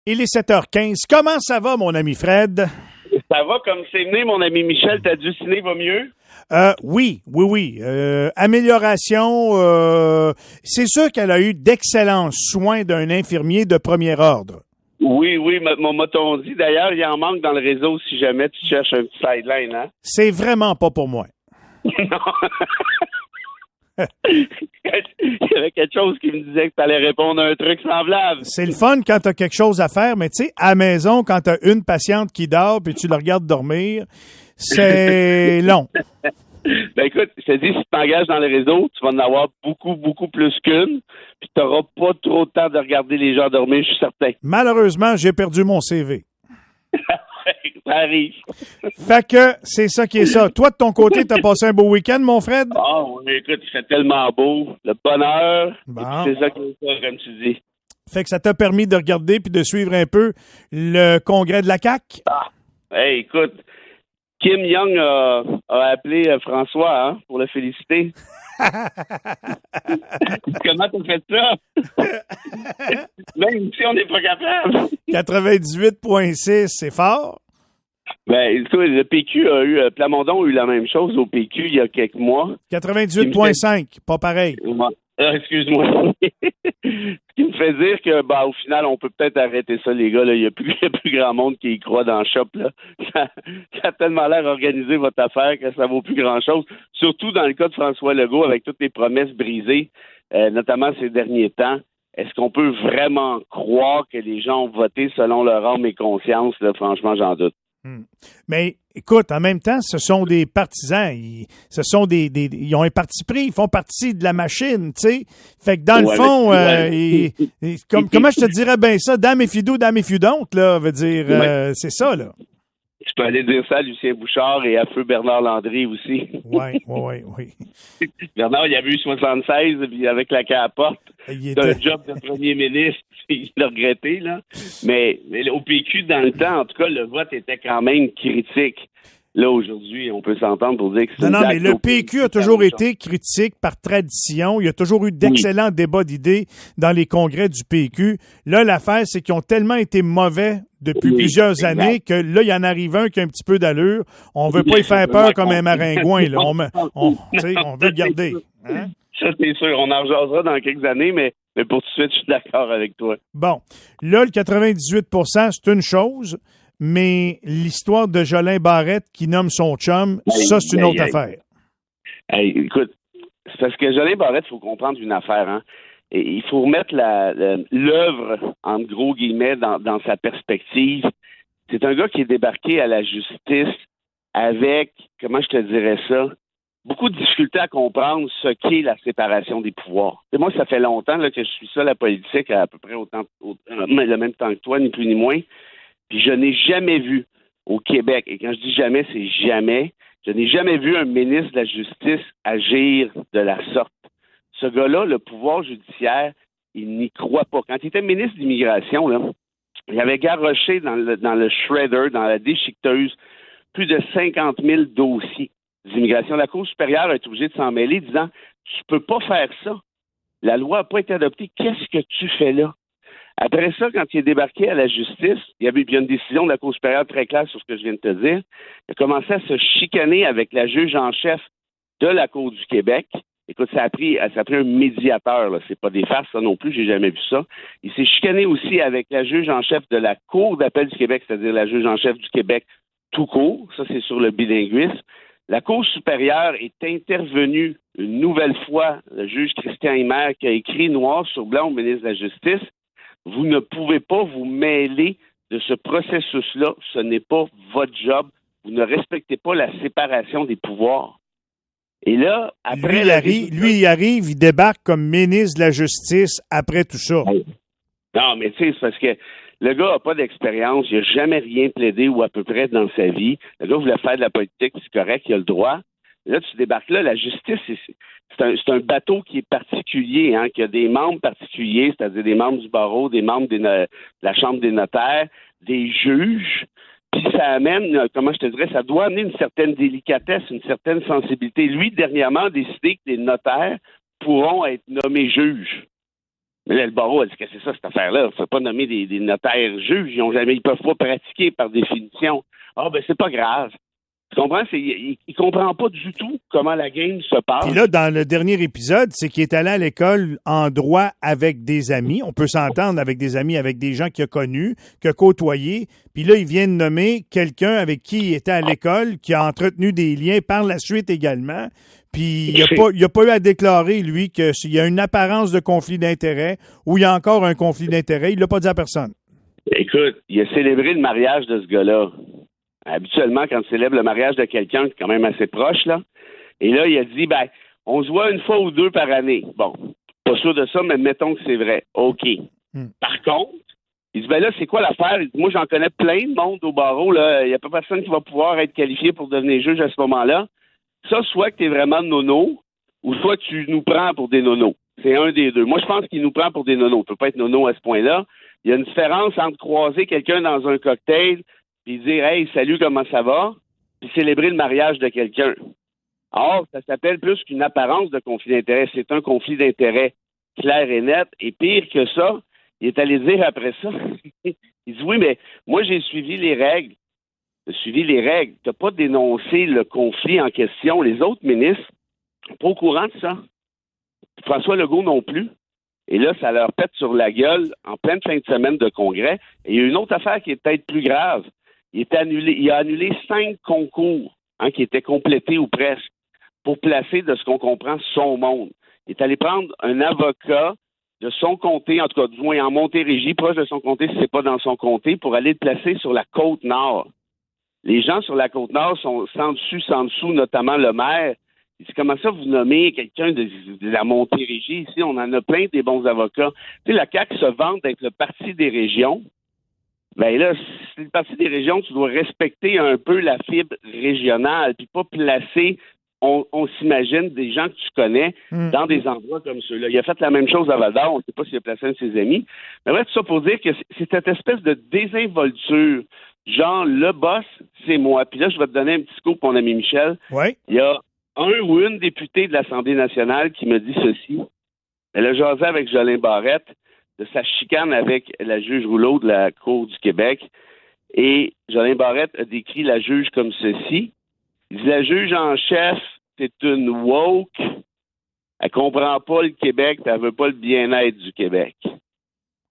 Il est 7h15. Comment ça va, mon ami Fred? Ça va comme c'est venu, mon ami Michel. Ta dulcinée va mieux? Oui. Amélioration. C'est sûr qu'elle a eu d'excellents soins d'un infirmier de premier ordre. Oui, m'a t-on dit. D'ailleurs, il en manque dans le réseau si jamais tu cherches un petit sideline, hein? C'est vraiment pas pour moi. Non. Il y avait quelque chose qui me disait que tu allais répondre à un truc semblable. C'est le fun quand tu as quelque chose à faire, mais tu sais, à la maison, quand tu as une patiente qui dort puis tu la regardes dormir, c'est long. Ben écoute, je te dis, si tu t'engages dans le réseau, tu vas en avoir beaucoup plus qu'une, puis tu n'auras pas trop de temps de regarder les gens dormir, je suis certain. Malheureusement, j'ai perdu mon CV. Ça arrive. Fait que c'est ça qui est ça. Toi, de ton côté, t'as passé un beau week-end, mon Fred? Ah oui, écoute, il fait tellement beau. Le bonheur. Bon. C'est ça qui est ça, comme tu dis. Fait que ça t'a permis de regarder puis de suivre un peu le congrès de la CAQ? Hey, écoute, Kim Young a appelé François pour le féliciter. Comment t'as fait ça? Même si on n'est pas capable. 98,6, c'est fort. Ben, écoute, le PQ a eu, Plamondon a eu la même chose au PQ il y a quelques mois. 98,5, pas pareil. Excuse-moi. Ce qui me fait dire que, au final, on peut peut-être arrêter ça, les gars. Là. Il y a plus grand monde qui y croit dans le shop. Là. Ça a tellement l'air organisé, votre affaire, que ça vaut plus grand-chose. Surtout dans le cas de François Legault, avec toutes les promesses brisées, notamment ces derniers temps. Est-ce qu'on peut vraiment croire que les gens ont voté selon leur âme et conscience? Là? Franchement, j'en doute. Mais écoute, en même temps, ce sont des partisans. Ils ont un parti pris, ils font partie de la machine, tu sais. Fait que dans le fond, comment je te dirais bien ça, dame et fidou, dame et fidonte, là, veut dire, c'est ça, là. Je peux aller dire ça à Lucien Bouchard et à feu Bernard Landry aussi. Oui. Bernard, il avait eu 76, puis avec la capote, un job de premier ministre, il l'a regretté, là. Mais au PQ, dans le temps, en tout cas, le vote était quand même critique. Là, aujourd'hui, on peut s'entendre pour dire que c'est... Non, mais le PQ a toujours été critique par tradition. Il y a toujours eu d'excellents débats d'idées dans les congrès du PQ. Là, l'affaire, c'est qu'ils ont tellement été mauvais depuis plusieurs années que là, il y en arrive un qui a un petit peu d'allure. On veut pas y faire peur comme un maringouin, là. On veut le garder. Hein? Ça, c'est sûr. On en rejasera dans quelques années, mais pour tout de suite, je suis d'accord avec toi. Bon. Là, le 98%, c'est une chose. Mais l'histoire de Jolin Barrette qui nomme son chum, ça, c'est une autre affaire. Écoute, c'est parce que Jolin Barrette, il faut comprendre une affaire. Hein? Et il faut remettre l'œuvre, entre gros guillemets, dans sa perspective. C'est un gars qui est débarqué à la justice avec, comment je te dirais ça, beaucoup de difficultés à comprendre ce qu'est la séparation des pouvoirs. Et moi, ça fait longtemps là, que je suis ça, la politique, à peu près le même temps que toi, ni plus ni moins. Puis je n'ai jamais vu au Québec, et quand je dis jamais, c'est jamais, je n'ai jamais vu un ministre de la Justice agir de la sorte. Ce gars-là, le pouvoir judiciaire, il n'y croit pas. Quand il était ministre d'immigration, là, il avait garroché dans le shredder, dans la déchiqueteuse, plus de 50 000 dossiers d'immigration. La Cour supérieure a été obligée de s'en mêler, disant « Tu peux pas faire ça. La loi n'a pas été adoptée. Qu'est-ce que tu fais là? » Après ça, quand il est débarqué à la justice, il y a une décision de la Cour supérieure très claire sur ce que je viens de te dire. Il a commencé à se chicaner avec la juge en chef de la Cour du Québec. Écoute, ça a pris un médiateur, là. C'est pas des farces, ça non plus, j'ai jamais vu ça. Il s'est chicané aussi avec la juge en chef de la Cour d'appel du Québec, c'est-à-dire la juge en chef du Québec tout court. Ça, c'est sur le bilinguisme. La Cour supérieure est intervenue une nouvelle fois, le juge Christian Himer, qui a écrit noir sur blanc au ministre de la Justice. Vous ne pouvez pas vous mêler de ce processus-là. Ce n'est pas votre job. Vous ne respectez pas la séparation des pouvoirs. Et là, après... Lui, il arrive, il débarque comme ministre de la Justice après tout ça. Non, mais tu sais, c'est parce que le gars n'a pas d'expérience. Il n'a jamais rien plaidé ou à peu près dans sa vie. Le gars voulait faire de la politique, c'est correct, il a le droit. Là, tu débarques là, la justice, c'est un bateau qui est particulier, hein, qui a des membres particuliers, c'est-à-dire des membres du barreau, des membres de la Chambre des notaires, des juges, puis ça amène, comment je te dirais, ça doit amener une certaine délicatesse, une certaine sensibilité. Lui, dernièrement, a décidé que les notaires pourront être nommés juges. Mais là, le barreau a dit que c'est ça, cette affaire-là. Il ne faut pas nommer des notaires juges. Ils ne peuvent pas pratiquer par définition. Ah, ben, c'est pas grave. Tu comprends? Il comprend pas du tout comment la game se passe. Puis là, dans le dernier épisode, c'est qu'il est allé à l'école en droit avec des amis. On peut s'entendre avec des amis, avec des gens qu'il a connus, qu'il a côtoyés. Puis là, il vient de nommer quelqu'un avec qui il était à l'école, qui a entretenu des liens par la suite également. Puis il n'a pas eu à déclarer, lui, qu'il y a une apparence de conflit d'intérêt ou il y a encore un conflit d'intérêt. Il l'a pas dit à personne. Écoute, il a célébré le mariage de ce gars-là. Habituellement, quand tu célèbres le mariage de quelqu'un qui est quand même assez proche, là, et là, il a dit, ben, on se voit une fois ou deux par année. Bon, pas sûr de ça, mais mettons que c'est vrai. OK. Par contre, il dit, ben là, c'est quoi l'affaire? Il dit, moi, j'en connais plein de monde au barreau, là. Il n'y a pas personne qui va pouvoir être qualifié pour devenir juge à ce moment-là. Ça, soit que tu es vraiment nono, ou soit tu nous prends pour des nonos. C'est un des deux. Moi, je pense qu'il nous prend pour des nonos. On ne peut pas être nono à ce point-là. Il y a une différence entre croiser quelqu'un dans un cocktail puis dire « Hey, salut, comment ça va? » puis célébrer le mariage de quelqu'un. Or, ça s'appelle plus qu'une apparence de conflit d'intérêt. C'est un conflit d'intérêt clair et net. Et pire que ça, il est allé dire après ça, il dit « Oui, mais moi, j'ai suivi les règles. J'ai suivi les règles. Tu n'as pas dénoncé le conflit en question. Les autres ministres sont pas au courant de ça. François Legault non plus. Et là, ça leur pète sur la gueule en pleine fin de semaine de congrès. Et il y a une autre affaire qui est peut-être plus grave. Il a annulé 5 concours qui étaient complétés ou presque pour placer, de ce qu'on comprend, son monde. Il est allé prendre un avocat de son comté, en tout cas, du moins en Montérégie, proche de son comté, si ce n'est pas dans son comté, pour aller le placer sur la Côte-Nord. Les gens sur la Côte-Nord sont sans dessus, sans dessous, notamment le maire. Il dit, comment ça, vous nommez quelqu'un de la Montérégie? Ici, on en a plein des bons avocats. Tu sais, la CAQ se vante d'être le parti des régions. Ben là, si c'est le parti des régions, tu dois respecter un peu la fibre régionale, puis pas placer, on s'imagine, des gens que tu connais dans des endroits comme ceux-là. Il a fait la même chose à Val-d'Or, on ne sait pas s'il a placé un de ses amis. Mais bref, tout ça pour dire que c'est cette espèce de désinvolture. Genre, le boss, c'est moi. Puis là, je vais te donner un petit coup pour mon ami Michel. Oui. Il y a un ou une députée de l'Assemblée nationale qui me dit ceci. Elle a jasé avec Jolin Barrette de sa chicane avec la juge Rouleau de la Cour du Québec. Et Jolin Barrette a décrit la juge comme ceci. Il dit, la juge en chef, c'est une woke. Elle comprend pas le Québec, elle veut pas le bien-être du Québec.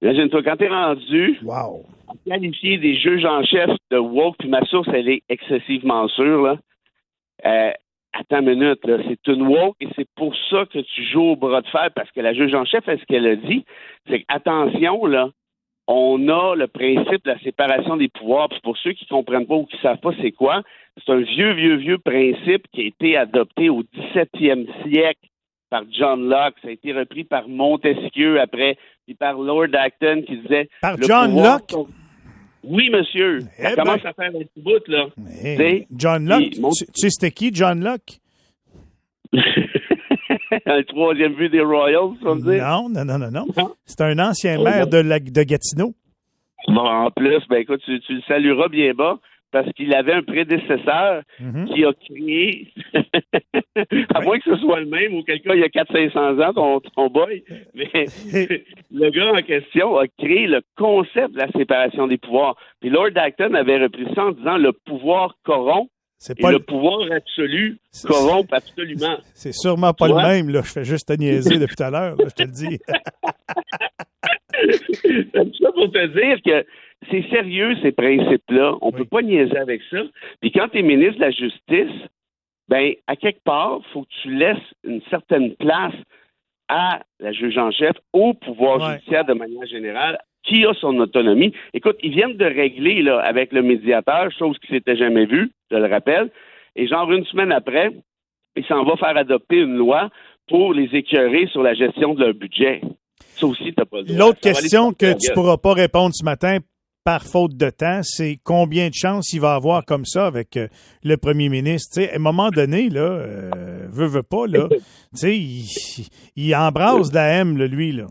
Imagine-toi, quand t'es rendu à qualifier des juges en chef de woke, puis ma source, elle est excessivement sûre, là. Attends une minute, là, c'est une woke et c'est pour ça que tu joues au bras de fer, parce que la juge en chef, ce qu'elle a dit, c'est attention, là, on a le principe de la séparation des pouvoirs. Puis pour ceux qui ne comprennent pas ou qui ne savent pas c'est quoi, c'est un vieux principe qui a été adopté au 17e siècle par John Locke. Ça a été repris par Montesquieu après, puis par Lord Acton qui disait... Par John Locke? Oui, monsieur. Ça commence à faire un petit bout, là. John Locke, tu sais c'était qui, John Locke? Le troisième but des Royals, on me dit. Non. C'est un ancien maire de Gatineau. Bon, en plus, ben écoute, tu le salueras bien bas, parce qu'il avait un prédécesseur qui a créé, à moins que ce soit le même, ou quelqu'un il y a 400-500 ans, ton boy, mais le gars en question a créé le concept de la séparation des pouvoirs. Puis Lord Acton avait repris ça en disant le pouvoir corrompt, et le pouvoir absolu corrompt absolument. C'est sûrement pas le même, là. Je fais juste te niaiser depuis tout à l'heure, là, je te le dis. C'est ça pour te dire que c'est sérieux, ces principes-là. On peut pas niaiser avec ça. Puis quand tu es ministre de la Justice, ben à quelque part, il faut que tu laisses une certaine place à la juge en chef, au pouvoir judiciaire de manière générale, qui a son autonomie. Écoute, ils viennent de régler là, avec le médiateur, chose qui s'était jamais vue, je le rappelle, et genre une semaine après, il s'en va faire adopter une loi pour les écœurer sur la gestion de leur budget. Ça aussi, t'as pas le droit. L'autre question que tu pourras pas répondre ce matin par faute de temps, c'est combien de chances il va avoir comme ça avec le premier ministre. T'sais, à un moment donné, là, veut pas, là, il embrasse de la M, là, lui, là.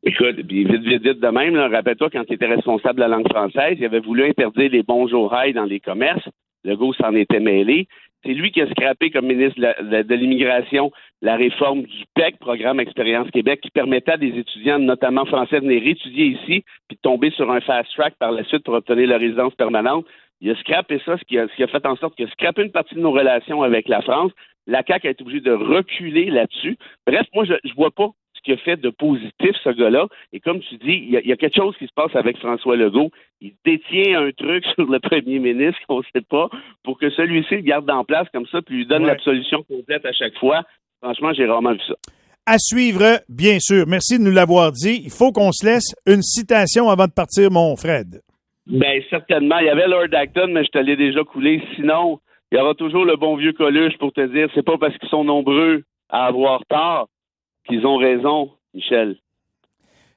Écoute, puis vite de même, là, rappelle-toi, quand il était responsable de la langue française, il avait voulu interdire les bonjour-ailles dans les commerces. Legault s'en était mêlé. C'est lui qui a scrappé comme ministre de l'Immigration la réforme du PEC, Programme Expérience Québec, qui permettait à des étudiants, notamment français, de venir étudier ici, puis de tomber sur un fast-track par la suite pour obtenir leur résidence permanente. Il a scrappé ça, ce qui a fait en sorte qu'il a scrappé une partie de nos relations avec la France. La CAQ a été obligée de reculer là-dessus. Bref, moi, je vois pas ce qu'il a fait de positif, ce gars-là. Et comme tu dis, il y a quelque chose qui se passe avec François Legault. Il détient un truc sur le premier ministre qu'on ne sait pas pour que celui-ci le garde en place comme ça puis lui donne l'absolution complète à chaque fois. Franchement, j'ai rarement vu ça. À suivre, bien sûr. Merci de nous l'avoir dit. Il faut qu'on se laisse une citation avant de partir, mon Fred. Bien, certainement. Il y avait Lord Acton, mais je te l'ai déjà coulé. Sinon, il y aura toujours le bon vieux Coluche pour te dire c'est pas parce qu'ils sont nombreux à avoir tort qu'ils ont raison, Michel.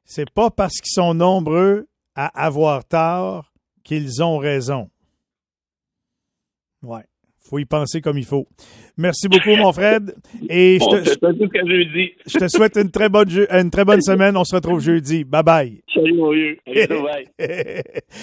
C'est pas parce qu'ils sont nombreux à avoir tort qu'ils ont raison. Ouais. Faut y penser comme il faut. Merci beaucoup, mon Fred. Et je te souhaite une très bonne semaine. On se retrouve jeudi. Bye bye. Salut, mon vieux. À bientôt, bye.